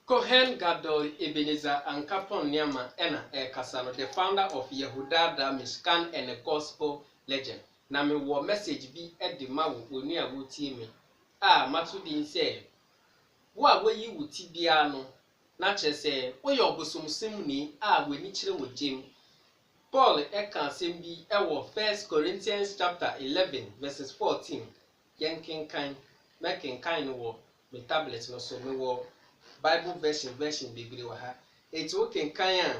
Kohen Gadol Ebenezer Ankapon Nyama Ena Kasano, the founder of Yehudada Mishkan and a gospel legend. Na me wo message bi e de ma wo oni a wo tie me. Matudi say, wo a wo yi wo ti bia no na che say wo ye obosomsem ni we ni kire wo jem. Paul kan asem bi e wo 1 Corinthians chapter 11 verses 14. Yenkenkan mekenkan no wo me tablet no so me wo Bible version bebre wa ha. It's okay kan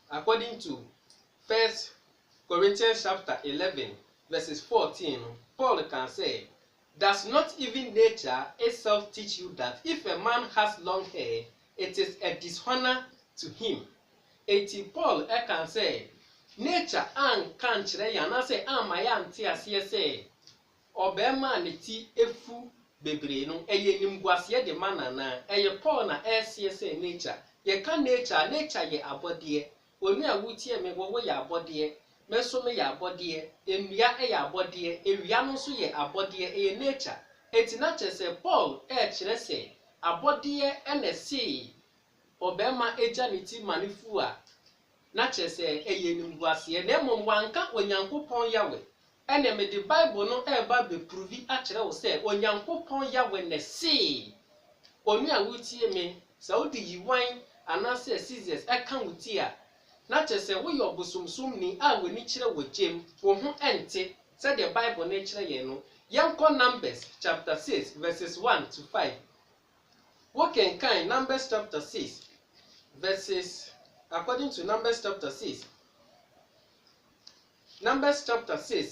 according to 1 Corinthians chapter 11 verses 14, Paul can say, does not even nature itself teach you that if a man has long hair, it is a dishonor to him? Paul can say, nature can kyerɛ yan na say ma ya nte ase say obema ne ti efu bebre no eye nimguase de manana eye Paul na say nature ye kan nature ye abode onu a wutie me wo ye abode meso me ya abode enua ya abode ewia no so ye abode eye nature etina kyerɛ Paul kyerɛ sɛ abode na see obema eja ne ti manifu a na kyerɛ sɛ eye nimguase na mmom wanka onyankopɔn yawe ene me the Bible no eba be prove a kyerɛ wo sɛ onyankopɔn yawe na see onu a wutie me Saudi yiwan anase Caesars eka wuti a na kyerɛ sɛ wo yɛ obosomsom ni a wani kyerɛ wo jem wo ho ente sɛ the Bible na kyerɛ ye no yɛnkɔ Numbers chapter 6 verses 1 to 5. Wo kenkan Numbers chapter 6 verses according to Numbers chapter 6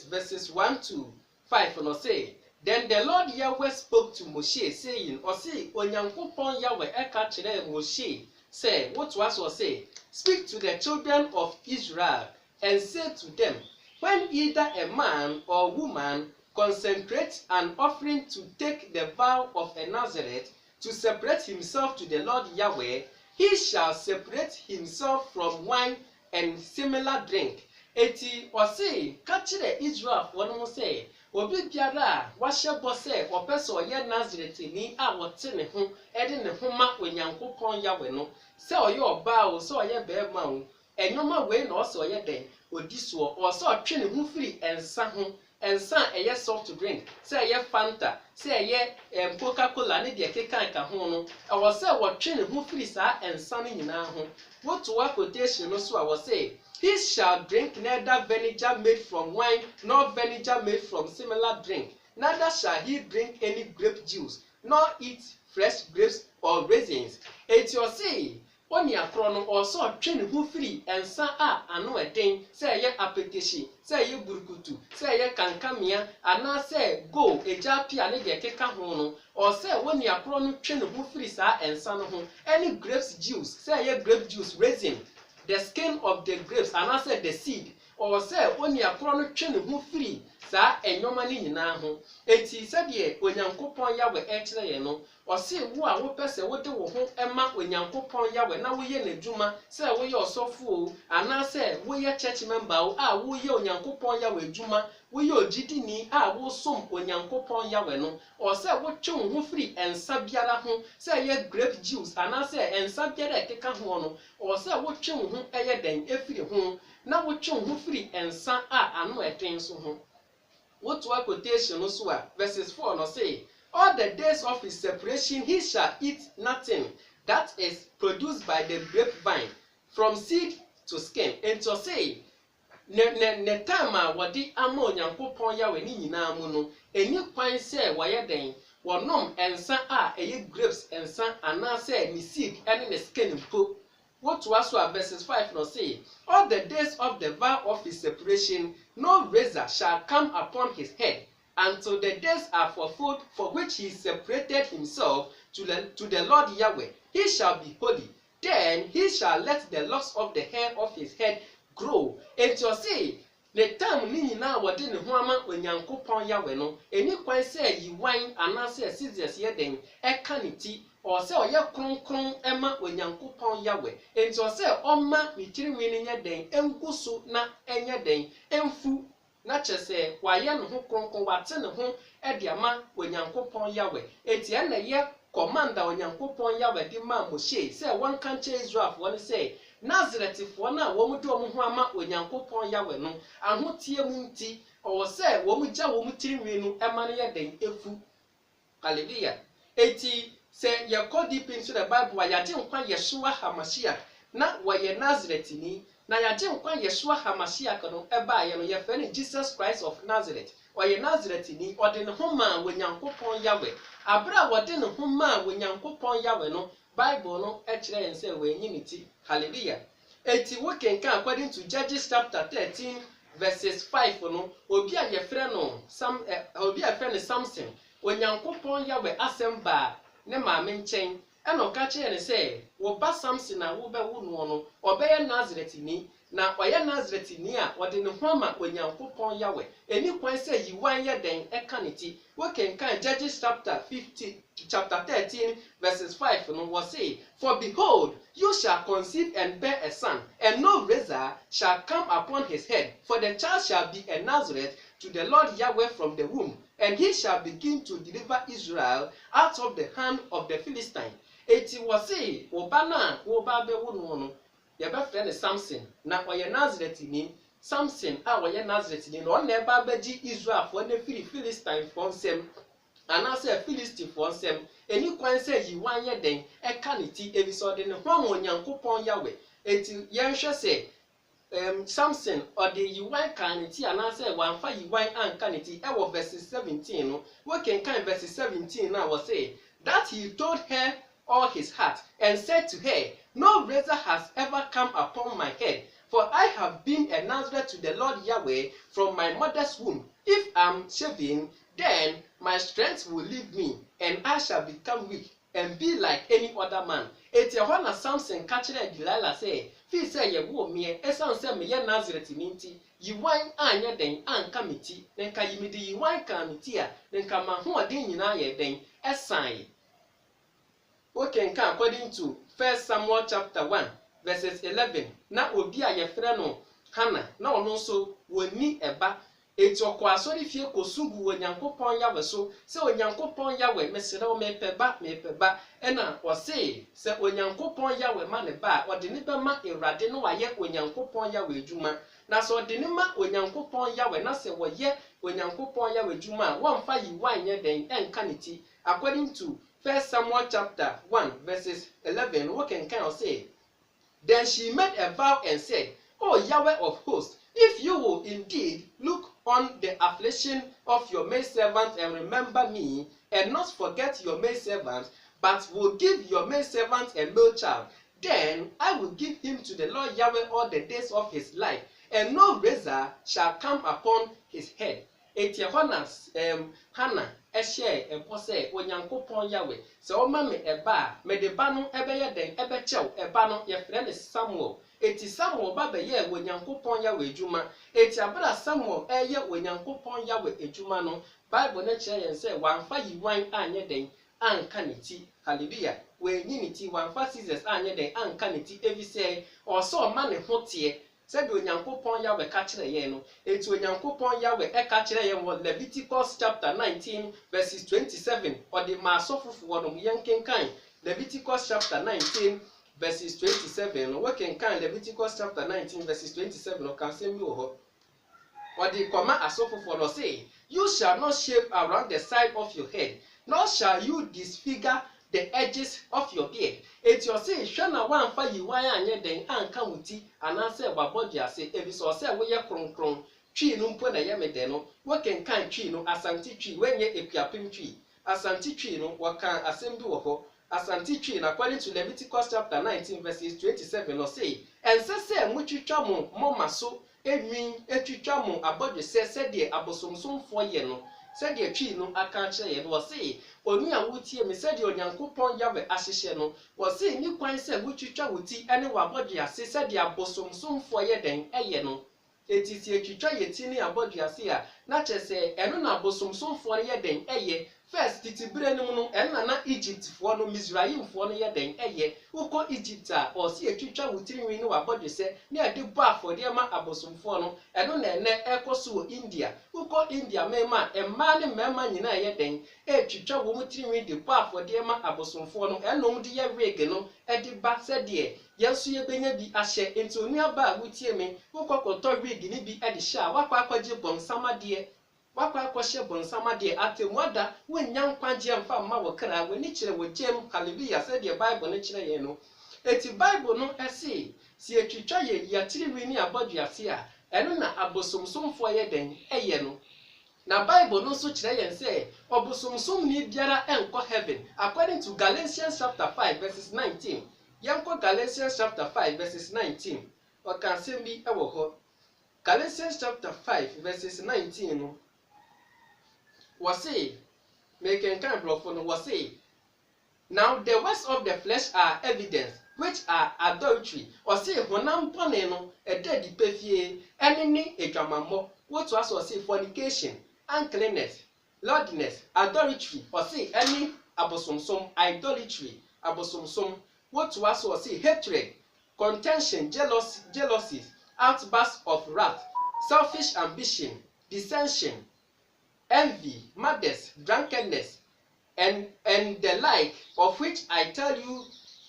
verses 1 to 5 no say, then the Lord Yahweh spoke to Moshe saying, say onyankopon Yahweh eka kyerɛ Moshe say, what was or say, speak to the children of Israel and say to them, when either a man or woman consecrates an offering to take the vow of a Nazareth to separate himself to the Lord Yahweh, he shall separate himself from wine and similar drink. Eti say, kachire Israel one say, obi biara wahye bo say opese oye Nazareth ni a wote ne ho ede ne ho ma onyankopon Yahweh no say oye oba o say oye beema o enyoma we na o say oye den odiso o say otwe ne ho firi ensa ho ensa eye soft drink say eye Fanta say eye Coca-Cola ne de kekan ka ho no e wo say wotwe ne ho firi sa ensa no nyina ho woto wa quotation no so a wo say, he shall drink neither vinegar made from wine nor vinegar made from similar drink, neither shall he drink any grape juice nor eat fresh grapes or raisins. It you say oni akro no also twe ne ho firi ensa a ano eden say ye apetishi say ye burukutu say ye kankamia ana say go eja pia ne de keka ho no or say oni akro no twe ne ho firi sa ensa no ho any grapes juice say ye grape juice raisin the skin of the grapes and say the seed or say oni akro no twe ne ho firi sa enyoma ni nyina ho eti se de onyankopon Yahweh kyerɛ ye no o se wo a wo pese wo de wo ho ema onyankopon Yahweh na wo ye n'adwuma se wo ye osofo o ana se wo ye church member o a wo ye onyankopon Yahweh adwuma wo ye ogidini a wo som onyankopon Yahweh no o se wo twe wo ho firi ensa biara ho se ye grape juice ana se ensa biara ekeka ho no o se wo twe wo ho eye den efiri ho na wo twe wo ho firi ensa a ano eten so ho. What to a quotation no so verses 4 no say, all the days of his separation he shall eat nothing that is produced by the grapevine from seed to skin. And to say ne time a wadi ama onyankopon Yahweh ni nyina mu no eni kwan say waye den wonom ensa a eye grapes ensa ana say ni seed ene ne skin mpo. What was verses 5 no say, all the days of the vow of his separation, no razor shall come upon his head until the days are fulfilled for which he separated himself to the Lord Yahweh. He shall be holy. Then he shall let the locks of the hair of his head grow. And to say, the time ni nyina wode ne ho ama onyankopon Yahweh no, eni kwan say yi wine anase Caesars ye den eka ne ti or say oye kronkron ema onyankopon Yahweh. And to say oma ni tirinwi ni nye den engusu na enye den emfu na kyese waye no ho kronkron wate ne ho de ama onyankopon yawe eti na ye commander onyankopon yawe di ma Moshe se won kan che Israel fo ne se Nazaretifo na wo mu de wo ho ama onyankopon yawe no ahotie mu nti o se wo mu gya wo mu tirinwi no ema ne ye den efu. Hallelujah. Eti se ye kɔ deep into the Bible wa yagye nkwa Yeshua HaMashiach na wɔyɛ Nazaretini na yagye nkwa Yeshua HaMashiach no eba ye no ye fɛ ne Jesus Christ of Nazareth ɔyɛ Nazaretini ɔde ne ho ma onyankopon yawe abra wɔde ne ho ma onyankopon yawe no Bible no kyerɛ yɛn sɛ wɔanyi ne ti. Hallelujah. Eti wo kenka according to Judges chapter 13 verses 5 no obi a yɛfrɛ no Samson onyankopon yawe asɛm ba ne maame nkyɛn ɛna ɔka kyerɛ ne sɛ wo ba Samson na wo bɛwo no no ɔbɛyɛ Nazaretini na ɔyɛ Nazaretini a ɔde ne ho ma onyankopon yawe eni kwan sɛ yiwan yɛ den ɛka ne ti. Wo kenkan Judges chapter 13 verses 5 no wɔ say, for behold, you shall conceive and bear a son, and no razor shall come upon his head, for the child shall be a Nazareth to the Lord Yahweh from the womb, and he shall begin to deliver Israel out of the hand of the Philistine. Eti wɔ say, wo ba na wo ba bɛwo no no yɛbɛfrɛ ne Samson na ɔyɛ Nazaretini. Samson a wɔyɛ Nazaretini na ɔna ɛba bɛgye Israelfoɔ ne firi Philistinefoɔ nsɛm anasɛ Philistifoɔ nsɛm eni kwan sɛ yiwan yɛ den ɛka ne ti ebisɛ ɔde ne ho ama onyankopon yawe. Eti yɛnhwɛ sɛ Samson ɔde yiwan ka ne ti anasɛ wanfa yiwan anka ne ti ɛwɔ verse 17 no wo kenkan verse 17 na wɔ say that he told her all his heart and said to her, no razor has ever come upon my head, for I have been a Nazareth to the Lord Yahweh from my mother's womb. If I'm shaven, then my strength will leave me, and I shall become weak and be like any other man. Eti ɛhɔ na Samson ka kyerɛ Delilah sɛ, fi sɛ yɛwo me ɛsan sɛ meyɛ Nazaretini nti, yiwan anyɛ den anka me ti, na nka yimidi yiwan ka me ti a, na nka mahoɔden nyinaa yɛ den ɛsan. Okay, according to 1 Samuel chapter 1 verses 11 na obi a yɛfrɛ no Hannah na ɔno nso woni ɛba eti ɔkɔ asɔre fie kosugu onyankopon yawe so sɛ onyankopon yawe mesrɛ wo mepɛ ba ɛna ɔse sɛ onyankopon yawe ma ne ba ɔde ne bɛma Awurade no wayɛ onyankopon yawe adwuma na sɛ ɔde ne ma onyankopon yawe na sɛ wɔyɛ onyankopon yawe adwuma a wɔmfa yiwan nyɛ den ɛnka ne ti. According to 1 Samuel chapter 1 verses 11 what can kind of say, then she made a vow and said, O Yahweh of hosts, if you will indeed look on the affliction of your maidservant and remember me, and not forget your maidservant, but will give your maidservant a male child, then I will give him to the Lord Yahweh all the days of his life, and no razor shall come upon his head. Eti Hannah ɛhyɛ ɛbɔ sɛ onyankopon yawe sɛ ɔma me ɛba a mede ba no ɛbɛyɛ den ɛbɛkyɛw ɛba no yɛfrɛ ne Samuel. Eti Samuel ba bɛyɛ onyankopon yawe adwuma. Eti abra Samuel ɛyɛ onyankopon yawe adwuma no Bible ne kyerɛ yɛn sɛ wanfa yiwan anyɛ den anka ne ti. Hallelujah. Wɔanyi ne ti wanfa scissors anyɛ den anka ne ti ebi sɛ ɔsɔ ɔma ne ho teɛ sɛ de onyankopon yawe ka kyerɛ yɛn no. Eti onyankopon yawe ɛka kyerɛ yɛn wɔ Leviticus chapter 19 verses 27 ɔde ma asɔfofoɔ no yɛn kenkan Leviticus chapter 19 verses 27 no wɔkenkan Leviticus chapter 19 verses 27 no kansɛm bi wɔ hɔ ɔde kɔma asɔfofoɔ no say, you shall not shave around the side of your head, nor shall you disfigure the edges of your beard. Eti ɔse hwɛ na wanfa yiwan anyɛ den anka muti anasɛ wabɔde ase ebi sɛ ɔsɛ woyɛ kronkron twi no mpo na yɛ me de no wɔkenkan twi no asante twi wenye epiapem twi asante twi no wɔkan asɛm bi wɔ hɔ asante twi na according to Leviticus chapter 19 verses 27 no say ɛnsɛ sɛ motwitwa mo moma so enwin etwitwa mo abɔde sɛ de abosomsomfoɔ yɛ no sɛ de twi no aka kyerɛ yɛ no wɔse oni a wotie me sɛ de onyankopon yawe ahyehyɛ no wɔse ni kwan sɛ wotwitwa wuti ɛne wabɔde ase sɛ de abosomsomfoɔ yɛ den ɛyɛ no etiti etwitwa yɛti ne abɔde ase a na kyerɛ sɛ ɛno na abosomsomfoɔ yɛ den ɛyɛ first titibire no no enna na Egypt fo no Misraim fo no ye den eye uko Egypt a o se etwitwa wutirinwi no wabodwe se ne ade bo afode ma abosomfo no eno na ene ekoso India uko India mema emma ne mema nyina ye den etwitwa wo mutirinwi de bo afode ma abosomfo no enom de ye wig no ede ba se de yenso ye benya bi ahye enti onu aba wutie me ukokoto wig ni bi ede hye a wakwa akwaje bonsama de wakwa akwahye bonsama de atemuada wonnya nkwagye mfa ma wokra woni kire wojem hallelujah se de Bible ne kire ye no eti Bible no ese si etwitwa ye yatiriwi ni aboduase a eno na abosomsomfo ye den eye no na Bible no so kire ye se obosomsom ni biara enko heaven according to Galatians chapter 5 verses 19 yanko Galatians chapter 5 verses 19 o kan sembi ewo ho Galatians chapter 5 verses 19 no was say make en kan brofo no was say now the works of the flesh are evidence which are adultery or say honam pone no e dedi pefie ene ni edwamammo what was say fornication uncleanness lewdness adultery or say any abosomsom idolatry abosomsom what was say hatred contention jealousy outbursts of wrath selfish ambition dissension envy murders drunkenness and the like, of which I tell you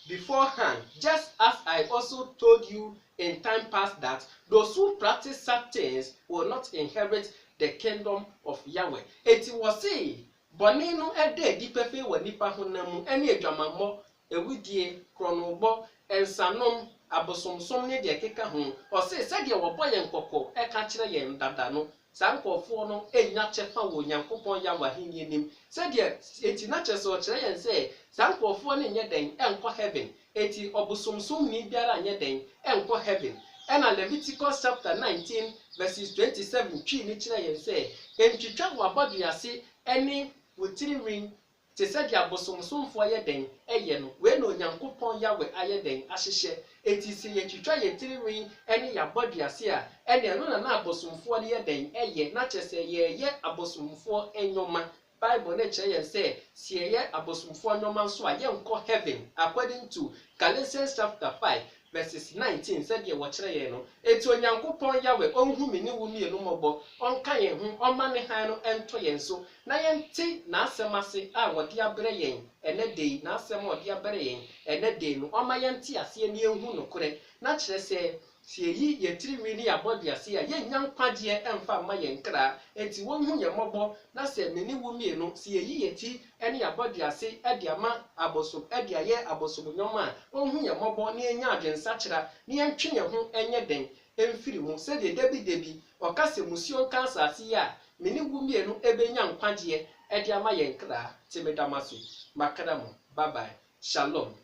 beforehand, just as I also told you in time past, that those who practice such things will not inherit the kingdom of Yahweh. It was say, Bonino ede dipefe wa nipa honamu ene edwamammo ewudie kronobo ensanom abosomsom ne de keka ho o se de wo boye nkoko e ka kire ye ndada no sankofo no enya chefa wo Nyankopon ya wahini nim se de eti na chese o kire ye se sankofo ne nye den enko heaven eti obosomsom ni biara nye den enko heaven. And Leviticus chapter 19 verses 27 twi ni kire ye se entwitwa waboduase ene wotiririn te se dia bosomsomfo ye den eye no we no Nyankopon Yahweh aye den ahyehye eti se ye twitwa ye tiririn ene ya boduase a ene no na abosomfo ye den eye na chese ye abosomfo enyoma. Bible na kire ye se se ye abosomfo enyoma nso a ye nko heaven according to Galatians chapter 5 verses 19 said ye watchre ye no eti Onyankopon Yahweh onhu mini wu mienu mobo onka ye hu oma ne han no ento ye nso na ye nti na asemase a wode abre yen ene dei na asem wode abre yen ene dei no oma ye nti ase ne ehu nokore na kire se yi ye tiriwi ni abodiase a ye nyankwaje emfa ma ye nkra enti wonhu ye mobo na se mini wu mienu se yi ye ti ene abodiase ede ama abosom ede aye abosom nyoma wonhu ye mobo ne enya adwensa kira ne yentwe ye ho enye den emfiri mu se de debi okase musio kansa ase ya mini wu mienu ebenya nkwaje ede ama ye nkra timedamaso makadamo bye bye shalom.